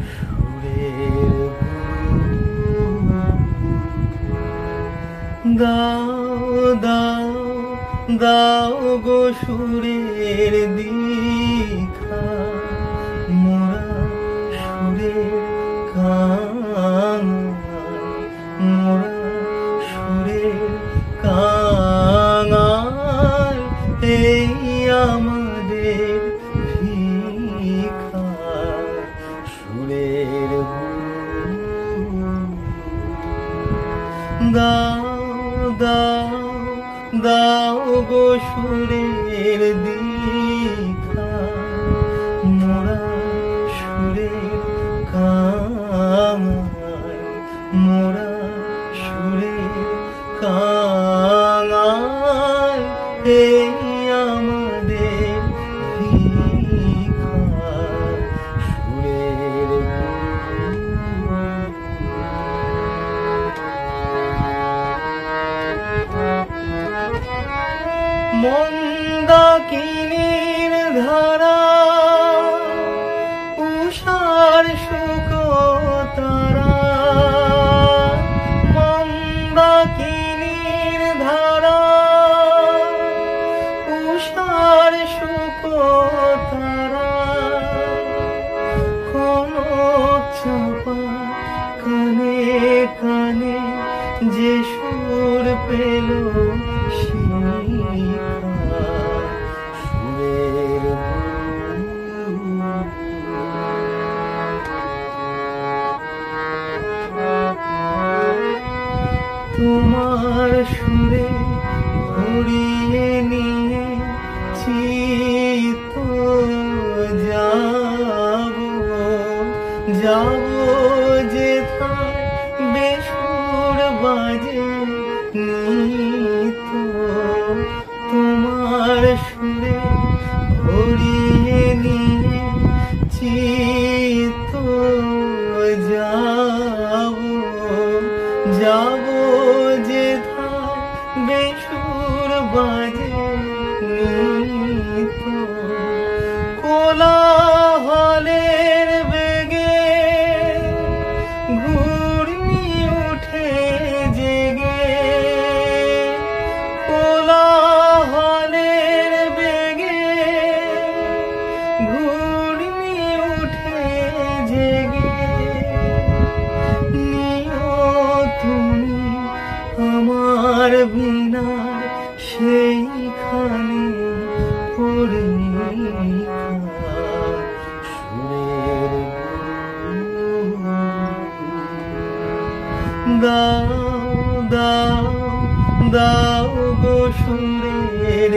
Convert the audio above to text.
সুরের দাও দাও দাও গো সুরের দীক্ষা মোরা সুরের কাঙাল মোরা সুরের কাঙাল এই আমাদের ভিক্ষা সুরের দাও দাও দাও গো সুরের দীক্ষা মোরা সুরের কাঙাল মোরা সুরের কাঙাল এই আমাদের ভিক্ষা সুরের মন্দাকিনীর ধারা উষার শুকতারা মন্দাকিনীর ধারা উষার শুকতারা কনক চাপা কানে কানে যে সুর পেল সুরের তোমার সুরে ভরিয়ে নিয়ে চিত যাব যাব যেথায় বেসুর বাজে নিত তোমার সুরে ভরিয়ে নিয়ে চিত যাব যাব যেথায় বেসুর বাজে নিত কোলাহলের বেগে ঘূর্ণি উঠে জেগে কোলাহলের বেগে ঘূর্ণি উঠে জেগে নিও তুমি আমার বিনার সেইখানে পরিখা সুরের দাও দাও দাও গো সুরের